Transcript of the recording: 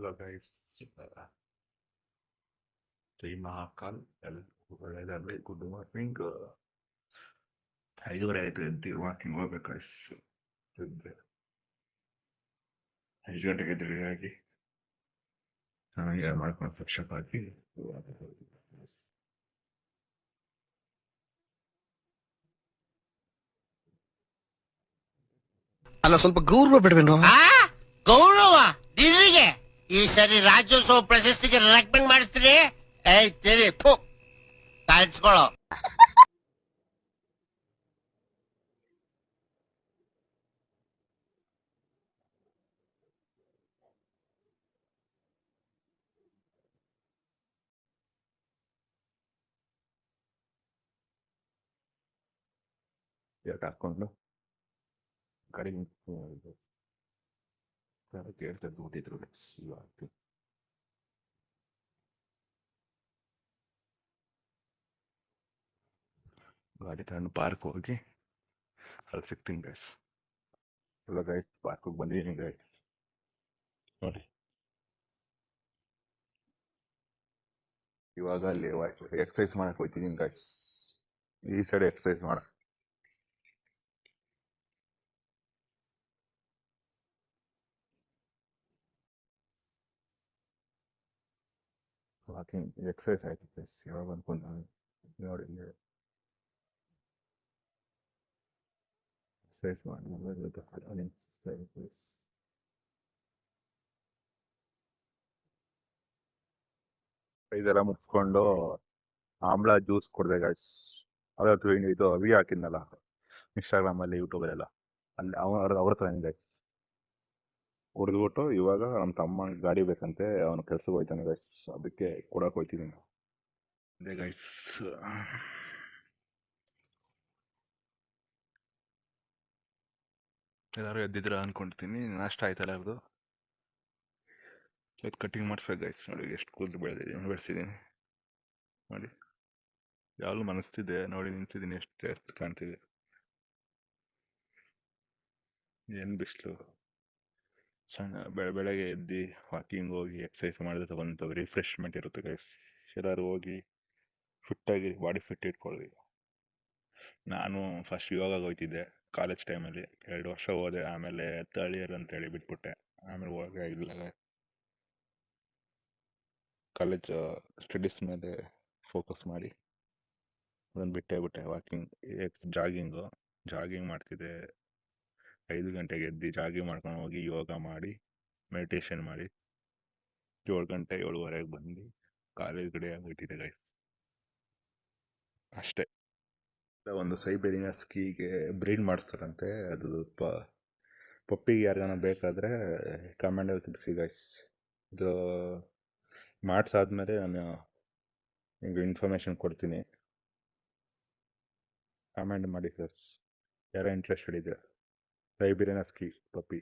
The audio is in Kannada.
Hello guys, Jai Mahakal, ಒಳ್ಳೆಯದಾಗಲಿ ಗುಡ್ ಮಾರ್ನಿಂಗ್. 5:30 ಆಯ್ತು ಎದ್ದು ವಾಕಿಂಗ್ ಹೋಗ್ಬೇಕು guys. 5 ಗಂಟೆಗೆ ಎದ್ದು ಚೆನ್ನಾಗಿ ಮಾಡ್ಕೊಂಡು ಫ್ರೆಶ್ ಅಪ್ ಆಗಿ ಅಲ್ಲ ಸ್ವಲ್ಪ ಗೌರವ ಬಿಡವೇನು? ಗೌರವ ನಿನಗೆ ಈ ಸರಿ ರಾಜ್ಯೋತ್ಸವ ಪ್ರಶಸ್ತಿಗೆ ರೆಕಮೆಂಡ್ ಮಾಡಿಸ್ತೀನಿ. ತಿರಿ ಕಾಯಿಸ್ಕೊಳ್ಳೋ. ಶರ್ಟ್ ಹಾಕೊಂಡು ಗಾಡಿ ಕೇಳ್ತಾ ದುಡ್ಡಿದ್ರು ಇವಾಗ ಗಾಡಿ ತಗೊಂಡು ಪಾರ್ಕ್ ಹೋಗಿ ಅಲ್ಲಿ ಸಿಗ್ತೀನಿ ಗೈಸ್. ಎಲ್ಲ ಗೈಸ್ ಪಾರ್ಕಿಗೆ ಬಂದಿದ್ದೀನಿ ಗೈಸ್ ನೋಡಿ. ಇವಾಗ ಅಲ್ಲಿ ಎಕ್ಸಸೈಸ್ ಮಾಡಕ್ಕೆ ಹೋಗ್ತಿದ್ದೀನಿ ಗೈಸ್. ಈ ಸೈಡ್ ಎಕ್ಸಸೈಸ್ ಮಾಡ ವಾಕಿಂಗ್ ಎಕ್ಸಸೈಸ್ ಆಯ್ತು ಗೈಸ್. ಯಾವಾಗ ಅನ್ಕೊಂಡು ನೋಡಿ ಎಕ್ಸಸೈಸ್ ಮಾಡಿ ಗೈಸ್. ಇದೆಲ್ಲ ಮುಗಿಸ್ಕೊಂಡು ಆಮ್ಲ ಜ್ಯೂಸ್ ಕೊಡ್ದೆ ಗೈಸ್. ಅವತ್ತು ಇದು ಅವಿ ಹಾಕಿದ್ನಲ್ಲ ಇನ್ಸ್ಟಾಗ್ರಾಮಲ್ಲಿ ಯೂಟ್ಯೂಬಲ್ಲೆಲ್ಲ, ಅಲ್ಲಿ ಅವ್ರ ಹತ್ರ ಗೈಸ್ ಕುಡಿದ್ಬಿಟ್ಟು ಇವಾಗ ನಮ್ಮ ತಮ್ಮ ಗಾಡಿ ಬೇಕಂತೆ, ಅವನು ಕೆಲ್ಸಕ್ಕೆ ಹೋಯ್ತಾನೆ ಗೈಸ್, ಅದಕ್ಕೆ ಕೊಡಕ್ಕೆ ಹೋಯ್ತಿದ್ದೀನಿ. ಅದೇ ಗೈಸ್ ಎಲ್ಲರೂ ಎದ್ದಿದ್ರ ಅನ್ಕೊಂತೀನಿ. ನಾಷ್ಟ ಆಯ್ತಲ್ಲ ಅದು ಇವತ್ತು ಕಟಿಂಗ್ ಮಾಡಿಸ್ಬೇಕು ಗೈಸ್. ನೋಡಿ ಎಷ್ಟು ಕೂದಲು ಬೆಳೆಸಿದ್ದೀನಿ ನೋಡಿ. ಯಾವಾಗಲೂ ಮನಸ್ತಿದೆ ನೋಡಿ, ನಿಲ್ಸಿದ್ದೀನಿ ಎಷ್ಟು ಕಾಣ್ತಿದೆ. ಏನು ಬಿಸಿಲು, ಸಣ್ಣ ಬೆಳಗ್ಗೆ ಎದ್ದು ವಾಕಿಂಗ್ ಹೋಗಿ ಎಕ್ಸಸೈಸ್ ಮಾಡಿದ್ರೆ ತಗೊಂಡು ರಿಫ್ರೆಶ್ಮೆಂಟ್ ಇರುತ್ತೆ ಗೈಸ್. ಎಲ್ಲರೂ ಹೋಗಿ ಫಿಟ್ಟಾಗಿ ಬಾಡಿ ಫಿಟ್ ಇಟ್ಕೊಳ್ಳಿ. ನಾನು ಫಸ್ಟ್ ಯೋಗಾಗೆ ಹೋಗ್ತಿದ್ದೆ ಕಾಲೇಜ್ ಟೈಮಲ್ಲಿ, 2 ವರ್ಷ ಹೋದೆ. ಆಮೇಲೆ ತಳಿಯರ್ ಅಂತೇಳಿ ಬಿಟ್ಬಿಟ್ಟೆ. ಆಮೇಲೆ ಹೋಗೇ ಇಲ್ಲ. ಕಾಲೇಜ್ ಸ್ಟಡೀಸ್ ಮೇಲೆ ಫೋಕಸ್ ಮಾಡಿ ಅದನ್ನು ಬಿಟ್ಟೆ. ವಾಕಿಂಗ್ ಜಾಗಿಂಗ್ ಮಾಡ್ತಿದ್ದೆ. 5 ಗಂಟೆಗೆ ಎದ್ದು ಜಾಗಿಂಗ್ ಮಾಡ್ಕೊಂಡು ಹೋಗಿ ಯೋಗ ಮಾಡಿ ಮೆಡಿಟೇಷನ್ ಮಾಡಿ 7 ಗಂಟೆ 7:30 ಬಂದು ಕಾಲೇಜ್ ಕಡೆ ಹೋಗ್ತಿದ್ದೆ ಗೈಸ್. ಅಷ್ಟೇ. ಒಂದು ಸೈಬೇರಿಯನ್ ಹಸ್ಕಿಗೆ ಬ್ರೀಡ್ ಮಾಡಿಸ್ತಾರಂತೆ. ಅದು ಪಪ್ಪಿಗೆ ಯಾರಿಗಾನ ಬೇಕಾದರೆ ಕಮೆಂಟಲ್ಲಿ ತಿಳಿಸಿ ಗೈಸ್. ಇದು ಮಾಡಿಸಾದ್ಮೇಲೆ ನಾನು ನಿಮಗೆ ಇನ್ಫಾರ್ಮೇಷನ್ ಕೊಡ್ತೀನಿ. ಕಮೆಂಟ್ ಮಾಡಿ ಗೈಸ್ ಯಾರೋ ಇಂಟ್ರೆಸ್ಟೆಡ್ ಇದ್ದರೆ. ಸೈಬೇರಿಯನ್ ಹಸ್ಕಿ ಪಪ್ಪಿ.